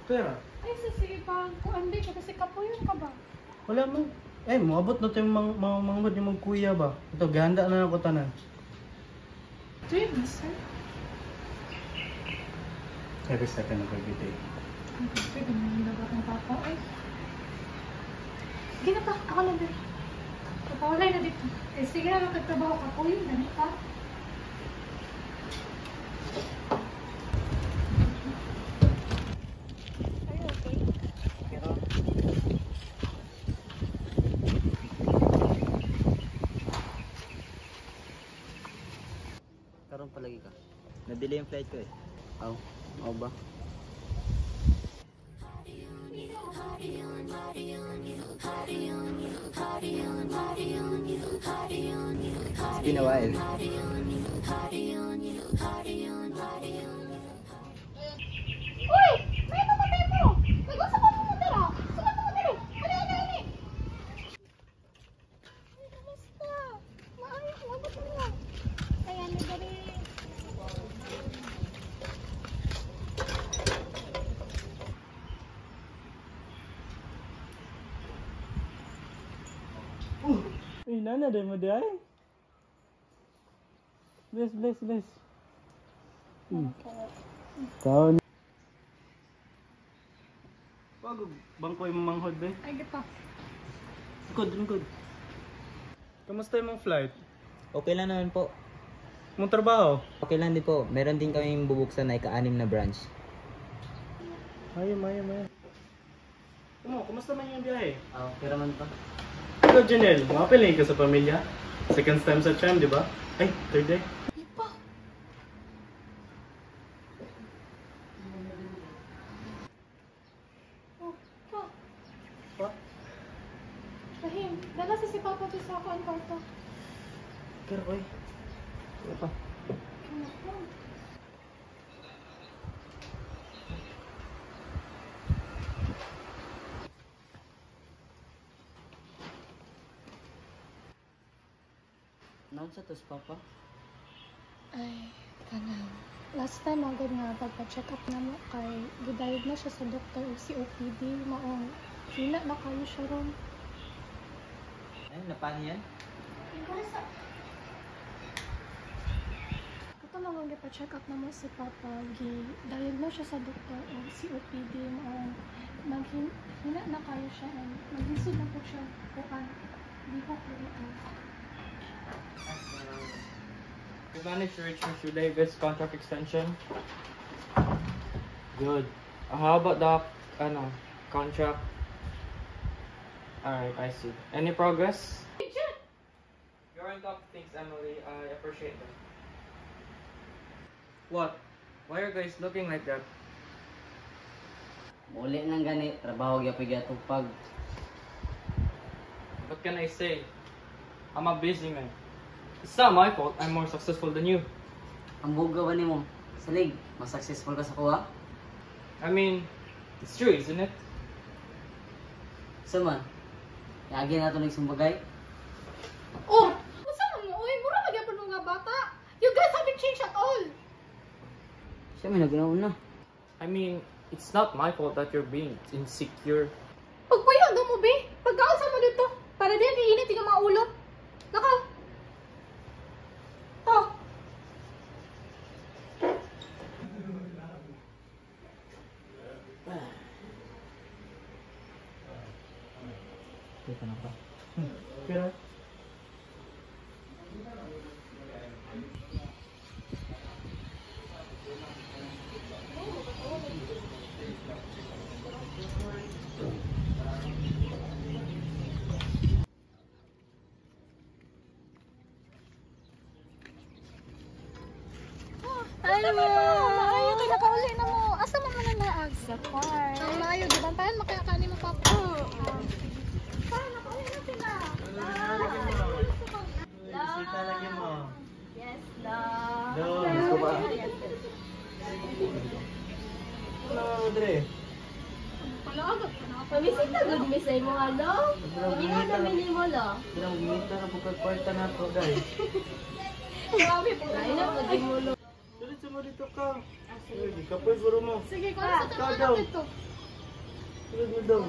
Pera. Ay, sige pa. Kuan di ka kasi kapuyon ka ba? Wala man. Moabot na ito yung manghod yung magkuya ba? Ito, ganda na ako tanan. Do you miss her? Every second of every day. Ang pwede, ganun na ba ang papa? Ay. Sige na pa, ako lang din. Papawalay na dito. Sige na, magkagtrabaho ka po yun. Ganun pa. Are you okay? Pero, Karon palagi ka. Na-delay yung flight ko eh. Aw, ba? It's been a while. Uy! May mamatay mo! Nag-usa ka mo dira! Sila mo dira! Ano? Ay, kamusta? Maayos, mabot mo na. Kaya na dali. uy, nana day mo di ay. Bless. Taon. Wag bangkoy mo manghod be. Ay, gito. Lungkod. Kamusta yung flight? Okay lang naman po. Mong trabaho? Okay lang din po. Meron din kaming bubuksan na ika-6 na branch. Ayun. Kumusta man yung biyahe? Okay naman pa. Ikaw, Janelle, makapiling ka sa pamilya? Second time sa Cham, di ba? Ay, third day. Ay, pa. Oh, pa. Pa? Rahim, dala si Papa to sa ako ang kwarto. Pero, oy. Ano pa? Ano po? Naon sa tos, Papa? Ay, kanang. Last time agad nga pagpa-check up na mo kay gidayog na siya sa doktor o COPD maong hina na kayo siya ron. Ay, napano yan? Kato na nga pa-check up na mo si Papa gidayog na siya sa doktor o COPD maong hina na kayo siya and maglisod na po siya kuan. Di ko We managed to reach Mr. Davis' contract extension. Good. How about the contract? Alright, I see. Any progress? You're on top of things, Emily. I appreciate that. What? Why are you guys looking like that? Muli nang gani, trabaho gyapon tupag. What can I say? I'm a busy man. It's not my fault I'm more successful than you. Ang buga ba nimo? Salig, mas successful ka sa kuha? I mean, it's true, isn't it? Sama. Yagi na to nagsumbagay. Oh! Masa mo? Uy, mura magyapon mo nga bata. You guys haven't changed at all. Siya may nagnauna. I mean, it's not my fault that you're being insecure. Pagpuyog mo, be. Pagkaon sa mo dito. Para din, iinit yung mga ulo. Naka. To. Teka na pa. Pero, Ay, maayo kay nakauli na mo. Asa man man naag sa car. Ang maayo di ba payan makayakani mo papa. Para nakauli na sila. bisita lagi mo. Yes, love. Do, gusto ba? Ano, Dre? Palagot ka na. Pamisita good mi sa imo ano? Gingon namin mo lo. Pinang-gimita na po kwarta na to, guys. Grabe po. Ay na pud mo lo. Diretso mo dito ka. Uy, di ka po, guro mo. Sige, kung sa Ikaw tanan daw. dito. Tulog mo daw.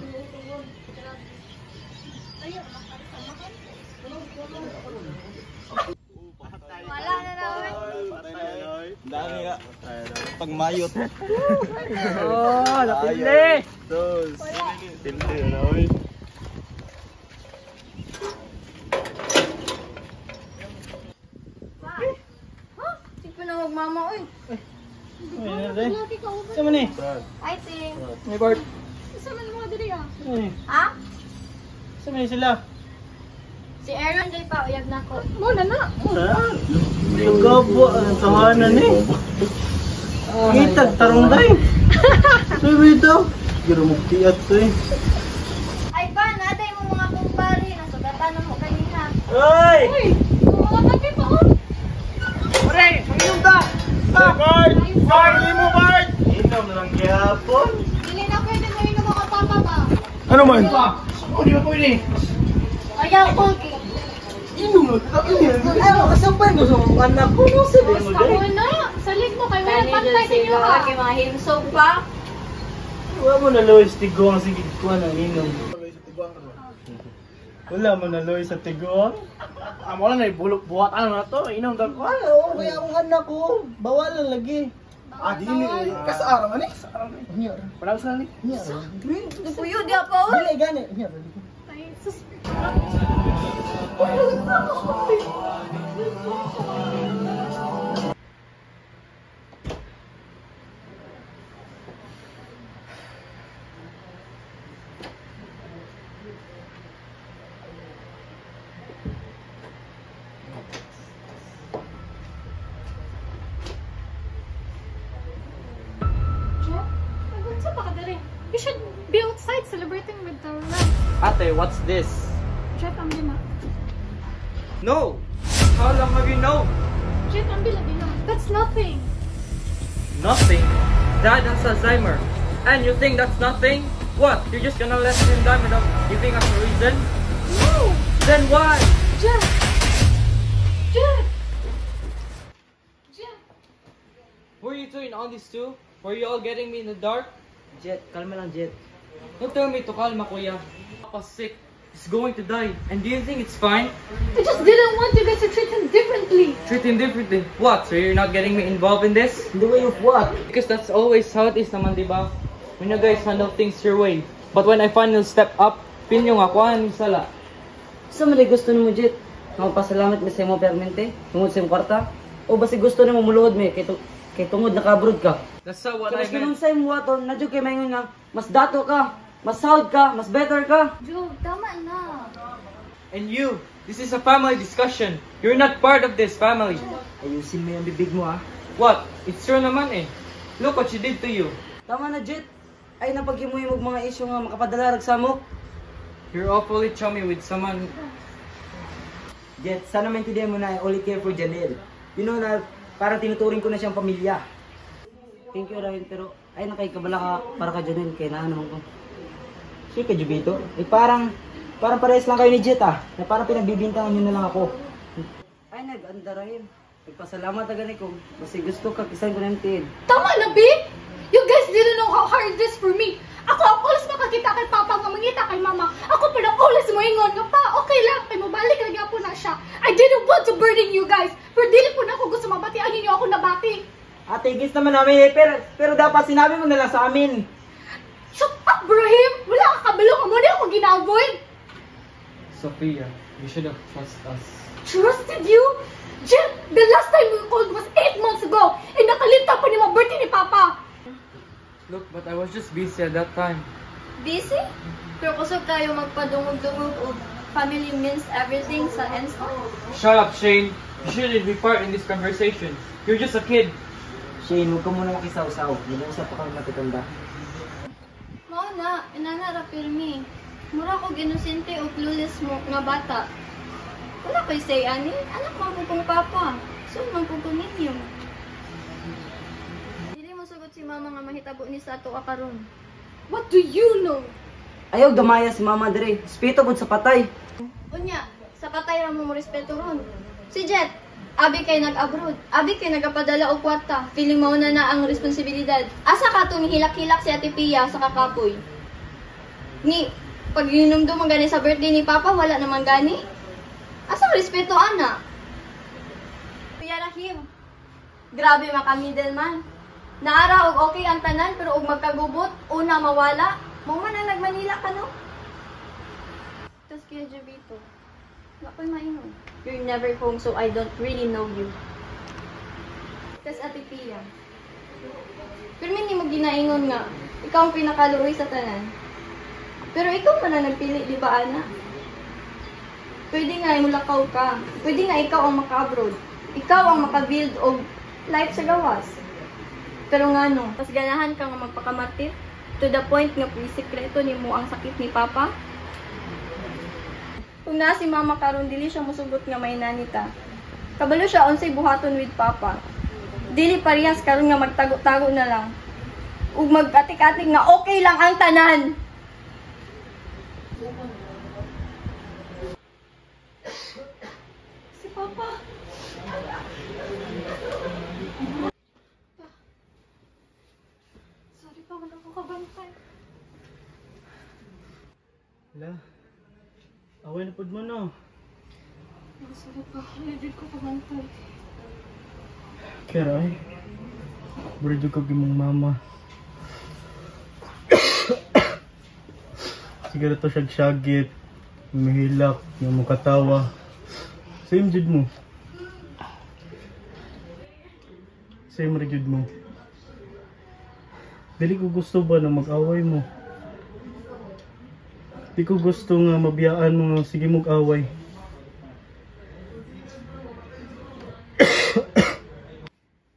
Wala na naman. Dami nga. Pagmayot. Oh, napili! Dos. Tindi na oy. Sige na huwag mama, oy. Ay, na rin. Lagi ka over. Sama ni. I think. May Bart. Isa man mga diri ah. Ay, Ha? sama ni sila. Si Aaron day pa, uyag na ko. Muna na. Saan? Yung gabo, ang tahanan eh. Ngitag, tarong day. Sabi ito. Giro mo kiyat to eh. Ay pa, naday mo mga kumpare. Nasugatan na mo kanina. Ay! Uy, mga lagi pa oh. Inom lang gihapon. Dili na pwede mo inom mga papa ba? Ano man? Ako di ba pwede? Ayaw ko. Inom lang. Ano, kasabay mo sa mga anak ko. No, sabi mo Basta dahil. muna. Salig mo kayo. Wala Kanina pantay sa inyo sila ha. kay mga himsog pa. Wala mo na loy sa tiguang sige ko na inom. Wala mo na loy sa tiguang. Amo lang na ibulok buhat ano na to. Inom daw ko. Oo, kaya akong anak ko. Bawal lang lagi. Dili. Kasarang ani? Wala sa ni. Puyo di ako. Dili gani. Ay, sus. Jeff, nag-unsa pa ka diri? You should be outside celebrating with the love. Ate, what's this? Jeff, ang lima. No! How long have you known? Jeff, ang bila-bila. That's nothing. Nothing. Dad has Alzheimer. And you think that's nothing? What? You're just gonna let him die without giving us a reason? No! Then why? Jeff! Jeff! Jeff! Were you two in on this too? Were you all getting me in the dark? Jet, kalma lang Jet. Don't tell me to kalma, kuya. Papa's sick. He's going to die. And do you think it's fine? I just didn't want you guys to treat him differently. Treat him differently. What? So you're not getting me involved in this? In the way of what? Because that's always how it is naman, diba? When you guys handle things your way. But when I finally step up, pinyo nga, kuhaan yung sala. Sa man gusto nimo Jet? Magpasalamat mi sa imong permente, tungod sa imong kwarta? O basi gusto nimo muluhod mi kay tungod nakabrod ka? That's not what Kaya I mas ganun meant. sa imong waton, nadyo kay maingon nga mas dato ka, mas sahod ka, mas better ka. Joe, tama na. And you, this is a family discussion. You're not part of this family. Ayusin mo yung bibig mo ha. What? It's true naman eh. Look what she did to you. Tama na Jet. Ay napaghimuhimog mga isyu nga makapadala rag sa mo. You're awfully chummy with someone. Jet, sana maintindihan mo na I only care for Janelle. You know na parang tinuturing ko na siyang pamilya. Thank you Ryan, pero ay nakikabala ka para ka Janelle, kaya na naman ko. Sure ka Jubito? Eh parang parehas lang kayo ni Jet ah. Na parang pinagbibintangan niyo na lang ako. Ay nag-anda Ryan. Nagpasalamat na gani ko. Kasi gusto ka, kisahin ko na yung tid. Tama na, B! You guys didn't know how hard this for me. Ako ang ulis makakita kay Papa nga mangita kay Mama. Ako pa ng ulis mo ingon nga pa, okay lang, kay mabalik na po na siya. I didn't want to burden you guys. Pero dili po na ako gusto mabati. Ano niyo ako nabati? Ate, gis naman namin eh. Pero dapat sinabi mo na lang sa amin. Shut up, Brahim! Wala ka kabalo nga mo na ako ginavoid. Sophia, you should have trusted us. Trusted you? Jeff, the last time we called was 8 months ago. And nakalimta pa ni mga birthday ni Papa. Look, but I was just busy at that time. Busy? Pero kusog kayo magpadungog-dungog o family means everything sa ENSA. Shut up, Shane. You shouldn't be part in this conversation. You're just a kid. Shane, huwag ka muna makisaw-saw. Nag-uusap pa kami matitanda. Mao na, inanara pirmi. Mura ko ginosente o clueless mo nga bata. Wala ko'y say ani, anak man ko kong papa. So man ko ninyo. Dili mo sugot si mama nga mahitabo ni sa ato karon. What do you know? Ayaw gamaya si Mama Dre. Spito pod sa patay. Unya, sa patay ra mo respeto ron. Si Jet, abi kay nag-abroad. Abi kay nagapadala og kwarta. Feeling mao na ang responsibilidad. Asa ka to ni hilak-hilak si Ate Pia sa kakapoy. Ni, pag inumdum mo gani sa birthday ni Papa, wala naman gani. Asang respeto, ana? Kuya Rahim, grabe maka middleman. Naara og okay ang tanan, pero og magkagubot, una mawala. Mo man ang nagmanila ka, no? Tapos Kuya Jovito, wala ko'y maingon. You're never home, so I don't really know you. Tapos Ate Pia, pero hindi mo ginaingon nga, ikaw ang pinakaluoy sa tanan. Pero ikaw man ang nagpili, di ba, Ana? Pwede nga mulakaw ka. Pwede nga ikaw ang maka-abroad. Ikaw ang maka-build og life sa gawas. Pero nga no, pas ganahan ka nga magpakamartir, to the point nga sikreto ni mo ang sakit ni Papa. Kung na si Mama karon dili siya musugot nga may nanita. Kabalo siya unsay buhaton with Papa. Dili parehas karon nga magtago-tago na lang. Ug mag-atik-atik nga okay lang ang tanan. Si Papa. Sorry pa, wala ko kabantay. Hala. Away na pud mo no. Sorry pa, hindi ko kabantay. Kaya ay. Bro ka gimong mama. Siguro to syag-syagit. Mahilak, yung mukatawa. Same jud mo. Same ra jud mo. Dili ko gusto ba na mag-away mo. Di ko gusto nga mabiyaan mo nga sige mag-away.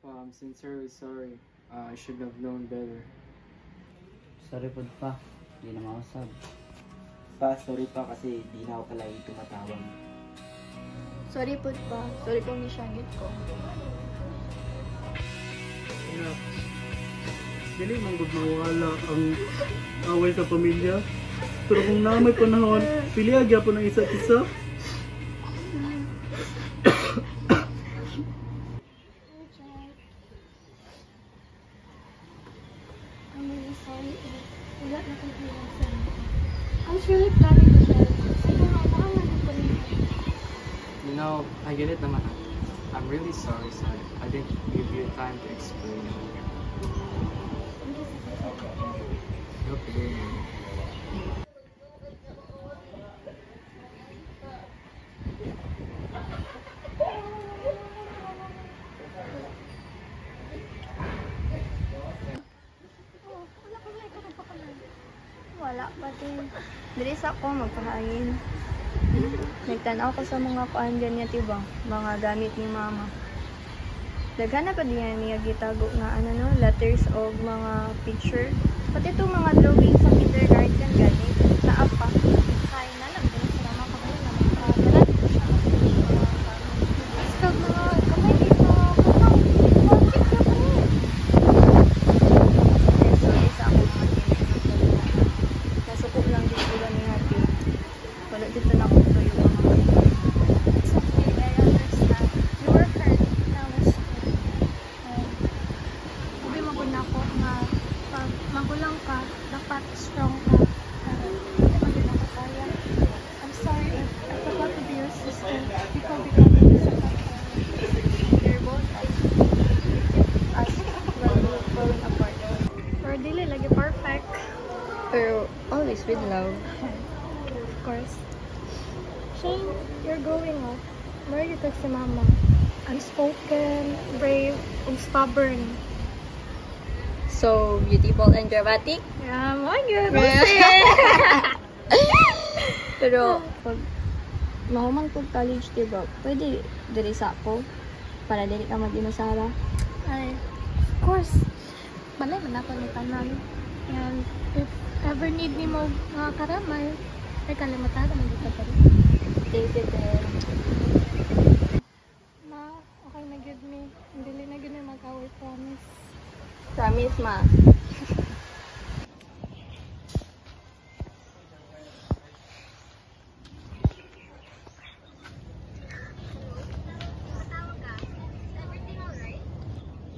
I'm sincerely sorry. I should have known better. Sorry po pa. Hindi na mausap. Pa, sorry pa kasi di na ako palagi tumatawag. Sorry po pa. Sorry kung nisyangit ko. Anak, dili man gud mawala ang away sa pamilya. Pero kung na may panahon, pili agya po ng isa't isa. I'm really sorry. Wala na kong hilang sa inyo. I was really planning to share it. Sige nga, nakaman ko rin. You know, I get it naman. I'm really sorry, son. I didn't give you time to explain. No problem. Wala pa din. Dili sa ako magpahangin. Nagtanaw ko sa mga kuan ganyan tiba, mga gamit ni Mama. Daghan na pa din niya gitago nga ano no, letters o mga picture. Pati itong mga drawing sa kindergarten gani, naa pa. Kaya na lang din sa Mama ko na magpagalan ko siya. Stop mga kamay dito. Project na po. So, isa ako mga nasuko lang din sila ni Happy. Wala dito na kung tuyo mga it's okay, I understand. You were hurt. That was true. Sabi magod na ako nga pag magulang ka, dapat strong ka. Hindi magod ako kaya. I'm sorry if I forgot to be your sister. Ikaw become my sister. You're both as well growing apart. Or dili lagi perfect. Pero always with love. Of course. Shane, you're growing up. Where you si Mama? Unspoken, brave, and stubborn. So beautiful and dramatic. Yeah, my God. Pero pag mahuman kong college, diba, pwede diri sa ako para dili ka mag-inusara. Ay, of course. Balay man ako ni tanan. And if ever need ni mo mga karamay, ay kalimutan naman dito pa rin. Thank you, Ted. Ma, okay na good me. Hindi na good me mag-away, promise. Promise, ma.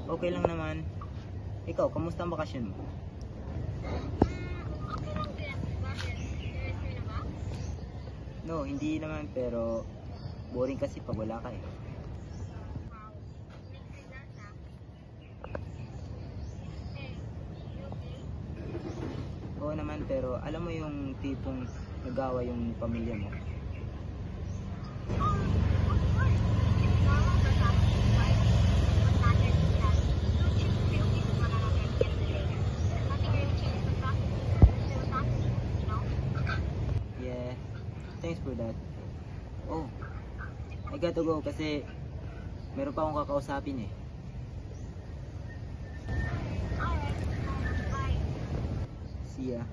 Okay lang naman. Ikaw, kamusta ang bakasyon mo? No, hindi naman, pero boring kasi pag wala ka eh. Oo naman, pero alam mo yung tipong nagawa yung pamilya mo. Yeah, thanks for that. Oh, I gotta go kasi meron pa akong kakausapin eh. See ya.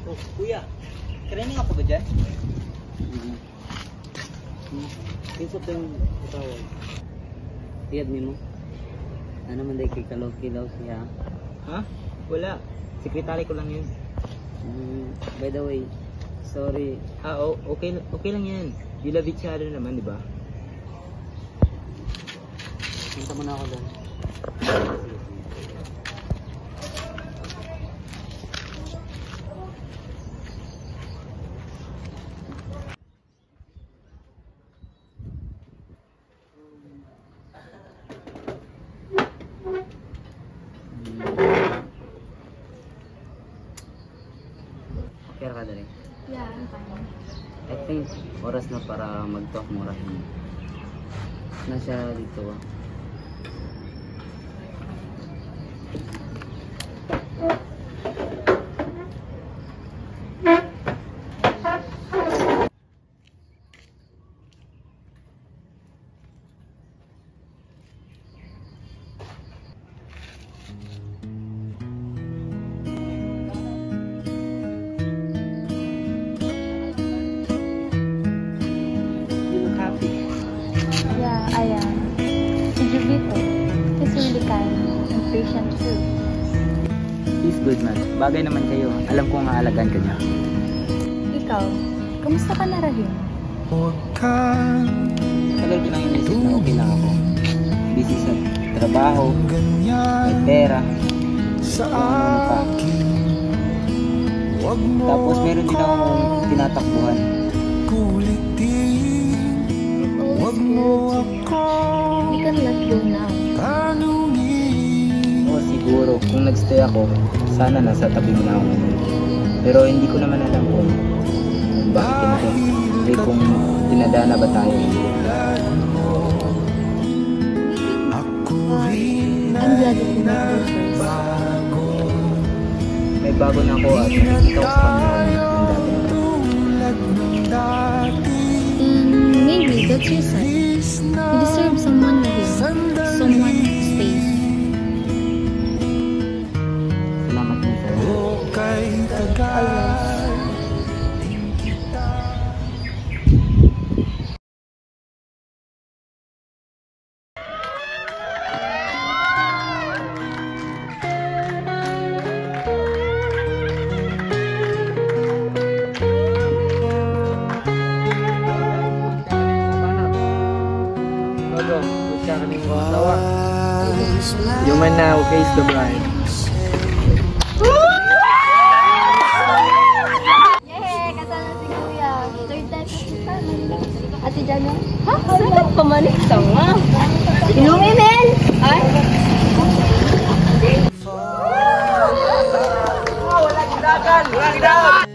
Oh, kuya. Training ka pa ba dyan? Kinsa pa yung tawag? Iyad mo? Ano man day kay kalaw-kilaw siya? Ha? Wala. Sekretary ko lang yun. By the way, sorry. Okay lang yan. You love each other naman, di ba? Punta mo na ako doon. Okay ka dali. Yeah, I'm fine. I think oras na para mag-talk mo Rahim. Nasa dito ah. Yeah, I am. Si Jubito, he's really kind and patient too. He's good man. Bagay naman kayo. Alam ko nga alagaan ka niya. Ikaw, kamusta ka na, Rahim? Tagal ko nang inisip na okay lang ako. Busy sa trabaho, may pera, ano pa. Tapos meron din akong tinatakbuhan. We can let go now. Oo, siguro. Kung nagstay ako, sana nasa tabi mo na ako. Pero hindi ko naman alam kung bakit hindi kung dinadana ba tayo. I'm glad that you met her first. May bago na ako at nakikita ko sa kanya ang dati. Maybe that's your sign. You deserve someone like him. Someone who stays. Salamat din sa'yo. You may now face the bride. Yay! Kasal na si Kuya. Third time na si family. Ate Jana? Ha? Saan ka manik nga? Inumin, men! Ay? Wala gidagan!